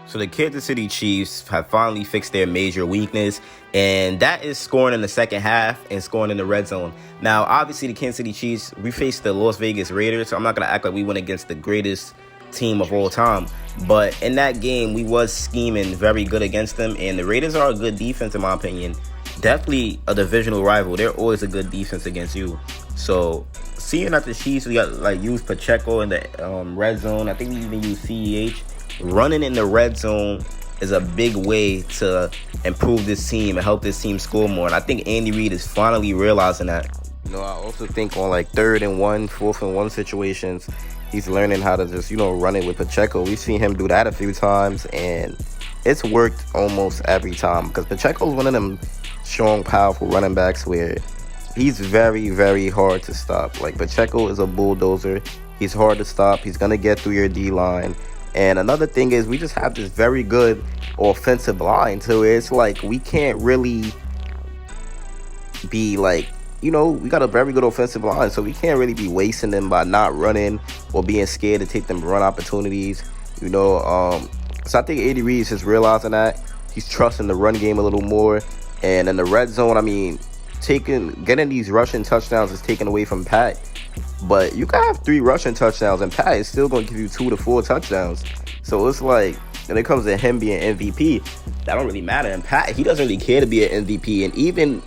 So the Kansas City Chiefs have finally fixed their major weakness, and that is scoring in the second half and scoring in the red zone. Now, obviously, the Kansas City Chiefs, we faced the Las Vegas Raiders, so I'm not going to act like we went against the greatest team of all time. But in that game, we was scheming very good against them, and the Raiders are a good defense, in my opinion. Definitely a divisional rival. They're always a good defense against you. So seeing that the Chiefs, we got used Pacheco in the red zone. I think we even used CEH. Running in the red zone is a big way to improve this team and help this team score more. And I think Andy Reid is finally realizing that. I also think on 3rd and 1, 4th and 1 situations, he's learning how to just, run it with Pacheco. We've seen him do that a few times, and it's worked almost every time because Pacheco's one of them strong, powerful running backs where he's very, very hard to stop. Pacheco is a bulldozer. He's hard to stop. He's going to get through your D-line. And another thing is we just have this very good offensive line, so it's we can't really be we got a very good offensive line, so we can't really be wasting them by not running or being scared to take them run opportunities, So I think Andy Reid is just realizing that. He's trusting the run game a little more. And in the red zone, getting these rushing touchdowns is taken away from Pat. But you can have 3 rushing touchdowns, and Pat is still going to give you 2 to 4 touchdowns. So it's when it comes to him being MVP, that don't really matter. And Pat, he doesn't really care to be an MVP. And even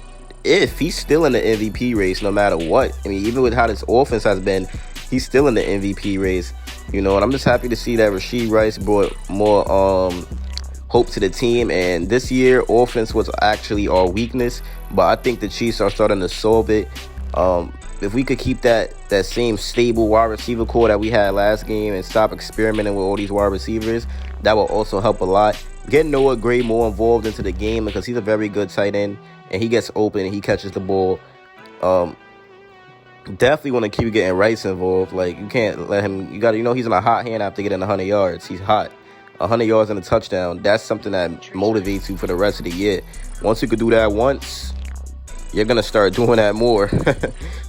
if he's still in the MVP race, no matter what, even with how this offense has been, he's still in the MVP race. And I'm just happy to see that Rashee Rice brought more hope to the team. And this year, offense was actually our weakness, but I think the Chiefs are starting to solve it. If we could keep that same stable wide receiver core that we had last game and stop experimenting with all these wide receivers, that will also help a lot. Get Noah Gray more involved into the game because he's a very good tight end and he gets open and he catches the ball. Definitely want to keep getting Rice involved. You can't let him. You got to, he's in a hot hand after getting 100 yards. He's hot. 100 yards and a touchdown. That's something that motivates you for the rest of the year. Once you could do that once, you're going to start doing that more.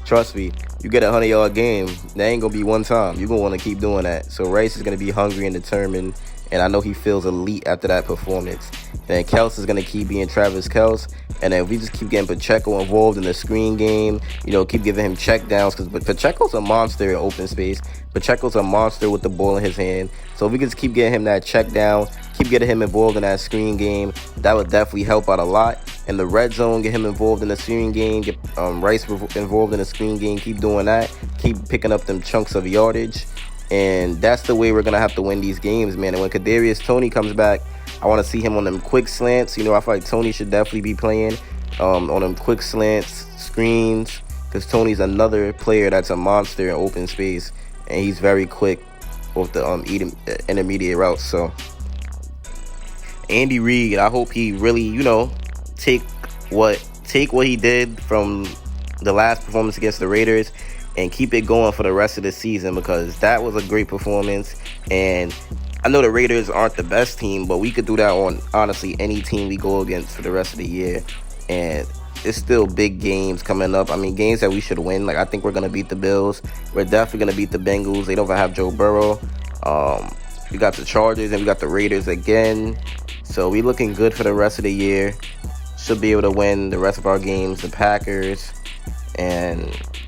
Trust me, you get a 100-yard game, that ain't going to be one time. You're going to want to keep doing that. So Rice is going to be hungry and determined, and I know he feels elite after that performance. Then Kels is going to keep being Travis Kels, and then we just keep getting Pacheco involved in the screen game, keep giving him check downs, because Pacheco's a monster in open space. Pacheco's a monster with the ball in his hand. So if we could just keep getting him that check down, keep getting him involved in that screen game, that would definitely help out a lot. In the red zone, get him involved in the screen game, get Rice involved in the screen game, keep doing that, keep picking up them chunks of yardage, and that's the way we're going to have to win these games, man. And when Kadarius Toney comes back, I want to see him on them quick slants. I feel like Toney should definitely be playing on them quick slants, screens, because Toney's another player that's a monster in open space, and he's very quick off the intermediate routes. So Andy Reid, I hope he really, take what he did from the last performance against the Raiders and keep it going for the rest of the season, because that was a great performance. And I know the Raiders aren't the best team, but we could do that on honestly any team we go against for the rest of the year. And it's still big games coming up. Games that we should win. I think we're going to beat the Bills. We're definitely going to beat the Bengals. They don't have Joe Burrow. We got the Chargers and we got the Raiders again. So we looking good for the rest of the year. Should be able to win the rest of our games, the Packers, and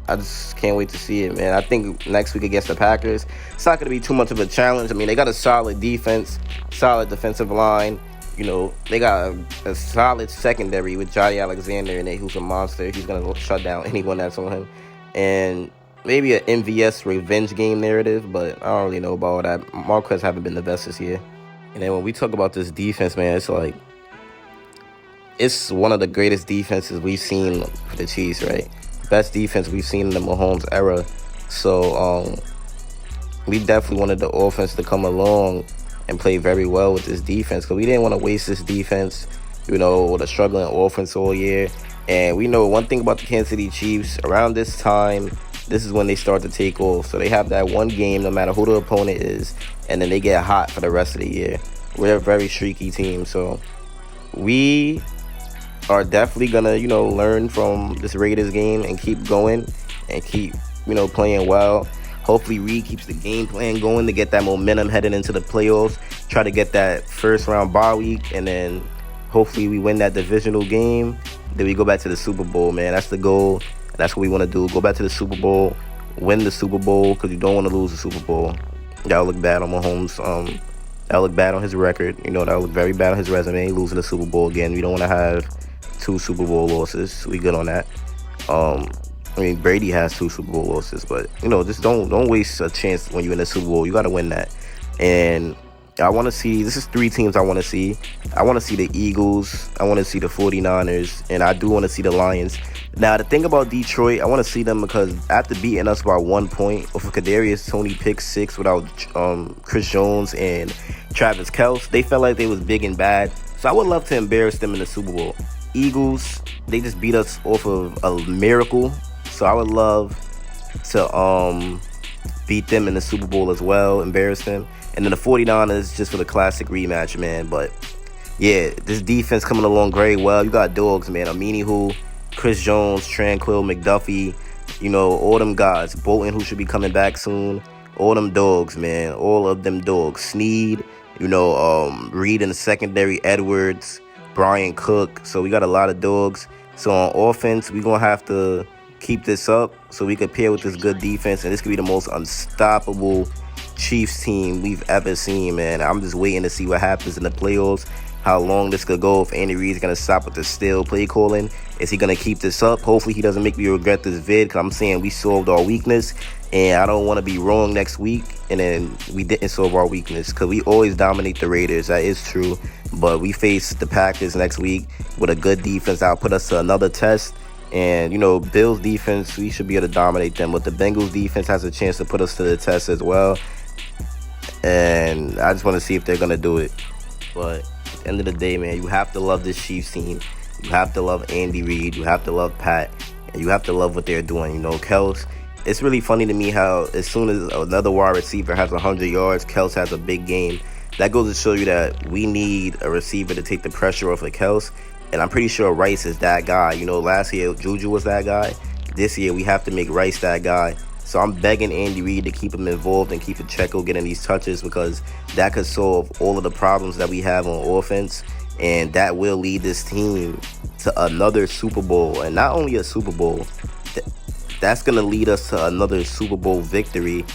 I just can't wait to see it, man. I think next week against the Packers, it's not going to be too much of a challenge. They got a solid defense, solid defensive line. They got a solid secondary with Johnny Alexander in it, who's a monster. He's going to shut down anyone that's on him. And maybe an MVS revenge game narrative, but I don't really know about all that. Marquez haven't been the best this year. And then when we talk about this defense, man, it's one of the greatest defenses we've seen for the Chiefs, right? Best defense we've seen in the Mahomes era. So we definitely wanted the offense to come along and play very well with this defense, because we didn't want to waste this defense, with a struggling offense all year. And we know one thing about the Kansas City Chiefs, around this time, this is when they start to take off. So they have that one game, no matter who the opponent is, and then they get hot for the rest of the year. We're a very streaky team, so we are definitely gonna, learn from this Raiders game and keep going and keep, playing well. Hopefully, Reed keeps the game plan going to get that momentum heading into the playoffs. Try to get that first round bye week, and then hopefully we win that divisional game. Then we go back to the Super Bowl, man. That's the goal. And that's what we want to do. Go back to the Super Bowl, win the Super Bowl, because you don't want to lose the Super Bowl. That'll look bad on Mahomes. That'll look bad on his record. That'll look very bad on his resume, losing the Super Bowl again. We don't want to have 2 Super Bowl losses. We good on that. Brady has 2 Super Bowl losses, but just don't waste a chance when you win the Super Bowl. You got to win that. And I want to see. This is 3 teams I want to see. I want to see the Eagles. I want to see the 49ers, and I do want to see the Lions. Now, the thing about Detroit, I want to see them because after beating us by 1 point with a Kadarius Toney pick 6 without Chris Jones and Travis Kelce, they felt like they was big and bad. So I would love to embarrass them in the Super Bowl. Eagles, they just beat us off of a miracle. So I would love to beat them in the Super Bowl as well, embarrass them. And then the 49ers just for the classic rematch, man. But yeah, this defense coming along very well. You got dogs, man. Amini, Chris Jones, Tranquil, McDuffie, all them guys. Bolton, who should be coming back soon. All them dogs, man. All of them dogs. Sneed, Reed in the secondary, Edwards, Brian Cook. So we got a lot of dogs. So on offense, we're going to have to keep this up so we can pair with this good defense. And this could be the most unstoppable Chiefs team we've ever seen, man. I'm just waiting to see what happens in the playoffs, how long this could go, if Andy Reid's going to stop with the stale play calling. Is he going to keep this up? Hopefully he doesn't make me regret this vid, because I'm saying we solved our weakness, and I don't want to be wrong next week and then we didn't solve our weakness, because we always dominate the Raiders. That is true, but we face the Packers next week with a good defense that'll put us to another test. And, Bills defense, we should be able to dominate them, but the Bengals defense has a chance to put us to the test as well. And I just want to see if they're going to do it. But at the end of the day, man, you have to love this Chiefs team. You have to love Andy Reid. You have to love Pat. And you have to love what they're doing. Kelce, it's really funny to me how as soon as another wide receiver has 100 yards, Kelce has a big game. That goes to show you that we need a receiver to take the pressure off of Kelce. And I'm pretty sure Rice is that guy. Last year, Juju was that guy. This year, we have to make Rice that guy. So I'm begging Andy Reid to keep him involved and keep Pacheco getting these touches, because that could solve all of the problems that we have on offense. And that will lead this team to another Super Bowl. And not only a Super Bowl, that's going to lead us to another Super Bowl victory.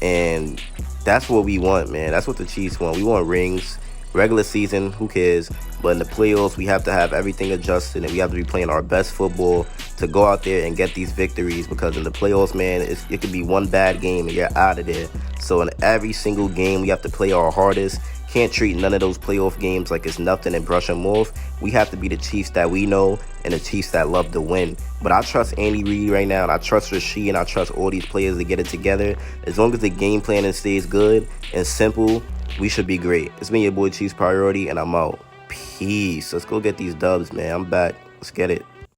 And that's what we want, man. That's what the Chiefs want. We want rings. Regular season, who cares? But in the playoffs, we have to have everything adjusted, and we have to be playing our best football to go out there and get these victories, because in the playoffs, man, it could be one bad game and you're out of there. So in every single game, we have to play our hardest. Can't treat none of those playoff games like it's nothing and brush them off. We have to be the Chiefs that we know and the Chiefs that love to win. But I trust Andy Reid right now, and I trust Rasheed, and I trust all these players to get it together. As long as the game plan stays good and simple, we should be great. It's been your boy Chiefs Priority, and I'm out. Peace. Let's go get these dubs, man. I'm back. Let's get it.